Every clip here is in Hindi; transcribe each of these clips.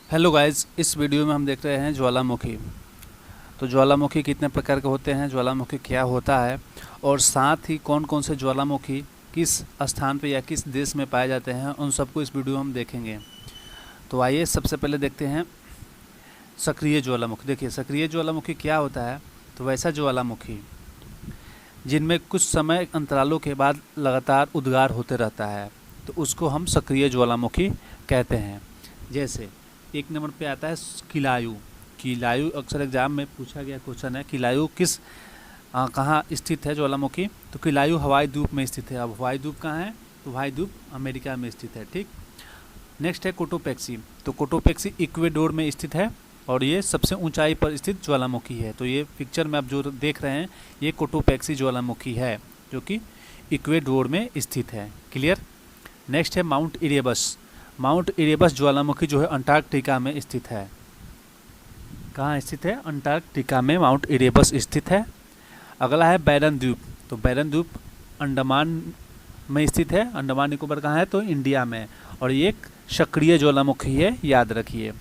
हेलो गाइस, इस वीडियो में हम देख रहे हैं ज्वालामुखी। तो ज्वालामुखी कितने प्रकार के होते हैं, ज्वालामुखी क्या होता है और साथ ही कौन कौन से ज्वालामुखी किस स्थान पे या किस देश में पाए जाते हैं, उन सबको इस वीडियो में हम देखेंगे। तो आइए सबसे पहले देखते हैं सक्रिय ज्वालामुखी। देखिए सक्रिय ज्वालामुखी क्या होता है। तो वैसा ज्वालामुखी जिनमें कुछ समय अंतरालों के बाद लगातार उद्गार होते रहता है, तो उसको हम सक्रिय ज्वालामुखी कहते हैं। जैसे एक नंबर पे आता है किलायु। किलायु अक्सर एग्जाम में पूछा गया क्वेश्चन है। किलायु कहाँ स्थित है ज्वालामुखी। तो किलायु हवाई द्वीप में स्थित है। अब हवाई द्वीप कहाँ है, तो हवाई द्वीप अमेरिका में स्थित है। ठीक। नेक्स्ट है कोटोपैक्सी। तो कोटोपैक्सी इक्वेडोर में स्थित है और ये सबसे ऊंचाई पर स्थित ज्वालामुखी है। तो ये पिक्चर में आप जो देख रहे हैं ये कोटोपैक्सी ज्वालामुखी है जो कि इक्वेडोर में स्थित है। क्लियर। नेक्स्ट है माउंट इरेबस। माउंट इरेबस ज्वालामुखी जो है अंटार्कटिका में स्थित है। कहाँ स्थित है, अंटार्कटिका में माउंट इरेबस स्थित है। अगला है बैरन द्वीप। तो बैरन द्वीप अंडमान में स्थित है। अंडमान निकोबार कहाँ है, तो इंडिया में। और ये एक सक्रिय ज्वालामुखी है, याद रखिए।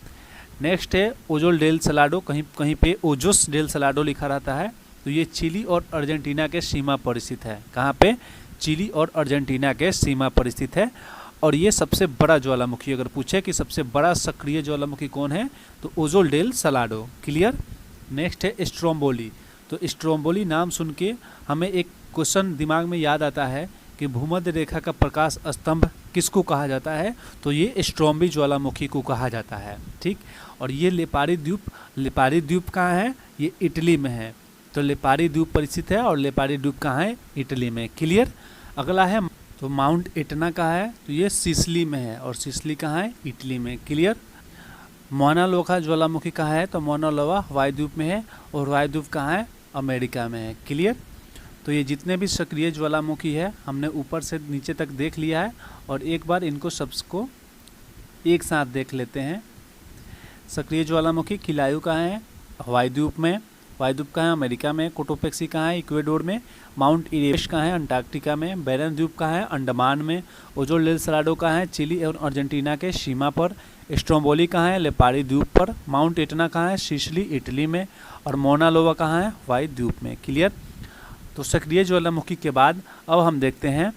नेक्स्ट है ओजोल डेल सलाडो। कहीं कहीं पे ओजोस डेल सलाडो लिखा रहता है। तो ये चिली और अर्जेंटीना के सीमा पर स्थित है। कहाँ पे, चिली और अर्जेंटीना के सीमा पर स्थित है। और ये सबसे बड़ा ज्वालामुखी, अगर पूछे कि सबसे बड़ा सक्रिय ज्वालामुखी कौन है, तो ओजोल डेल सलाडो। क्लियर। नेक्स्ट है स्ट्रोम्बोली। तो स्ट्रोम्बोली नाम सुन के हमें एक क्वेश्चन दिमाग में याद आता है कि भूमध्य रेखा का प्रकाश स्तंभ किसको कहा जाता है, तो ये स्ट्रोम्बी ज्वालामुखी को कहा जाता है। ठीक। और ये लिपारी द्वीप कहाँ है, ये इटली में है। तो लिपारी द्वीप पर स्थित है और लिपारी द्वीप कहाँ है, इटली में। क्लियर। अगला है तो माउंट एटना कहाँ है, तो ये सिसिली में है और सिसिली कहाँ है, इटली में। क्लियर। मोना लोवा ज्वालामुखी कहाँ है, तो मोना लोवा हवाई द्वीप में है और हवाई द्वीप कहाँ है, अमेरिका में है। क्लियर। तो ये जितने भी सक्रिय ज्वालामुखी है हमने ऊपर से नीचे तक देख लिया है और एक बार इनको सबको एक साथ देख लेते हैं। सक्रिय ज्वालामुखी किलायु कहाँ है, हवाई द्वीप में। हवाई द्वीप कहाँ है, अमेरिका में। कोटोपैक्सी कहाँ है, इक्वेडोर में। माउंट इरेबस कहाँ है, अंटार्कटिका में। बैरन द्वीप कहाँ है, अंडमान में। ओजोल डेल सलाडो कहाँ है, चिली और अर्जेंटीना के सीमा पर। स्ट्रोम्बोली कहाँ है, लिपारी द्वीप पर। माउंट एटना कहाँ है, सिसिली इटली में। और मोना लोवा कहाँ है, हवाई द्वीप में। क्लियर। तो सक्रिय ज्वालामुखी के बाद अब हम देखते हैं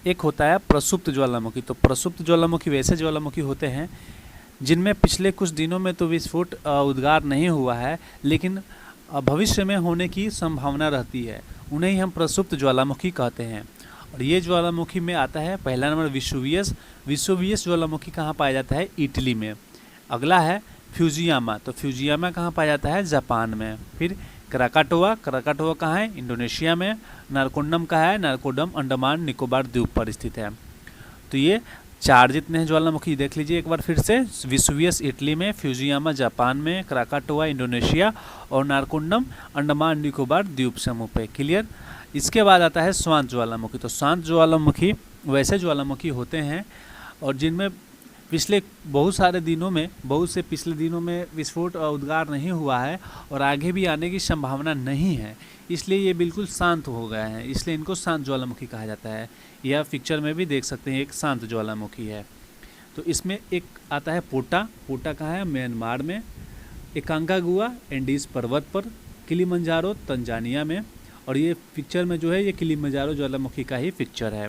एक होता है प्रसुप्त ज्वालामुखी। तो प्रसुप्त ज्वालामुखी वैसे ज्वालामुखी होते हैं जिनमें पिछले कुछ दिनों में तो विस्फोट उद्गार नहीं हुआ है, लेकिन भविष्य में होने की संभावना रहती है। उन्हें ही हम प्रसुप्त ज्वालामुखी कहते हैं। और ये ज्वालामुखी में आता है पहला नंबर विसुवियस। विसुवियस ज्वालामुखी कहाँ पाया जाता है, इटली में। अगला है फ्यूजियामा। तो फ्यूजियामा कहाँ पाया जाता है, जापान में। फिर क्राकाटोआ। क्राकाटोआ कहाँ है, इंडोनेशिया में। नारकोंडम कहाँ है, नारकोंडम अंडमान निकोबार द्वीप पर स्थित है। तो ये चार जितने हैं ज्वालामुखी देख लीजिए एक बार फिर से। विसुवियस इटली में, फ्यूजियामा जापान में, क्राकाटोआ इंडोनेशिया और नारकोंडम अंडमान निकोबार द्वीप समूह पे। क्लियर। इसके बाद आता है स्वांत ज्वालामुखी। तो स्वांत ज्वालामुखी वैसे ज्वालामुखी होते हैं और जिनमें पिछले बहुत से पिछले दिनों में विस्फोट उद्गार नहीं हुआ है और आगे भी आने की संभावना नहीं है, इसलिए ये बिल्कुल शांत हो गए हैं, इसलिए इनको शांत ज्वालामुखी कहा जाता है। यह पिक्चर में भी देख सकते हैं एक शांत ज्वालामुखी है। तो इसमें एक आता है पोटा। पोटा कहाँ है, म्यांमार में। एकांकागुआ एंडीज पर्वत पर। किलिमंजारो तंजानिया में। और ये पिक्चर में जो है ये किलिमंजारो ज्वालामुखी का ही पिक्चर है।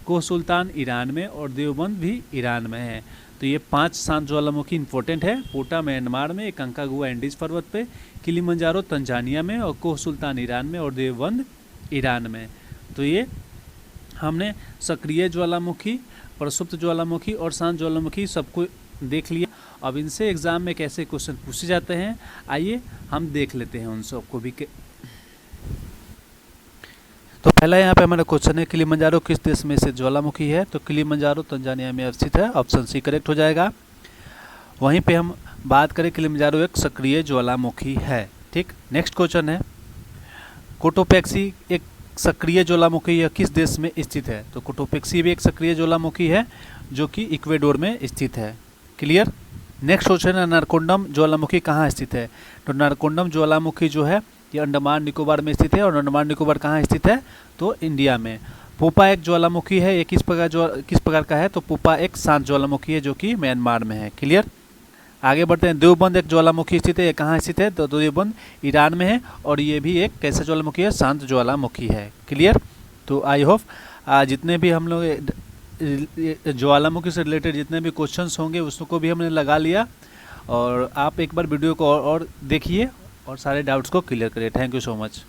कोह सुल्तान ईरान में और देवबंद भी ईरान में है। तो ये 5 शांत ज्वालामुखी इंपॉर्टेंट है। पोटा म्यांमार में, एकांकागुआ एंडीज पर्वत पे, किलिमंजारो तंजानिया में और कोह सुल्तान ईरान में और देवबंद ईरान में। तो ये हमने सक्रिय ज्वालामुखी, प्रसुप्त ज्वालामुखी और शांत ज्वालामुखी सबको देख लिया। अब इनसे एग्जाम में कैसे क्वेश्चन पूछे जाते हैं आइए हम देख लेते हैं उन सबको भी। तो पहला यहाँ पे हमारा क्वेश्चन है किलिमंजारो किस देश में स्थित ज्वालामुखी है। तो किलिमंजारो तंजानिया में स्थित है, ऑप्शन सी करेक्ट हो जाएगा। वहीं पे हम बात करें किलिमंजारो एक सक्रिय ज्वालामुखी है। ठीक। नेक्स्ट क्वेश्चन है कोटोपैक्सी एक सक्रिय ज्वालामुखी यह किस देश में स्थित है। तो कोटोपैक्सी भी एक सक्रिय ज्वालामुखी है जो कि इक्वेडोर में स्थित है। क्लियर। नेक्स्ट क्वेश्चन है नारकोंडम ज्वालामुखी कहाँ स्थित है। तो नारकोंडम ज्वालामुखी जो है ये अंडमान निकोबार में स्थित है और अंडमान निकोबार कहाँ स्थित है, तो इंडिया में। पोपा एक ज्वालामुखी है, ये किस प्रकार का है, तो पोपा एक शांत ज्वालामुखी है जो कि म्यांमार में है। क्लियर। आगे बढ़ते हैं। देवबंद एक ज्वालामुखी स्थित है, ये कहाँ स्थित है? तो देवबंद ईरान में है और ये भी एक कैसा ज्वालामुखी है? शांत ज्वालामुखी है। क्लियर? तो आई होप जितने भी हम लोग ज्वालामुखी से रिलेटेड जितने भी क्वेश्चंस होंगे उसको भी हमने लगा लिया, और आप एक बार वीडियो को और देखिए और सारे डाउट्स को क्लियर करिए। Thank you so much.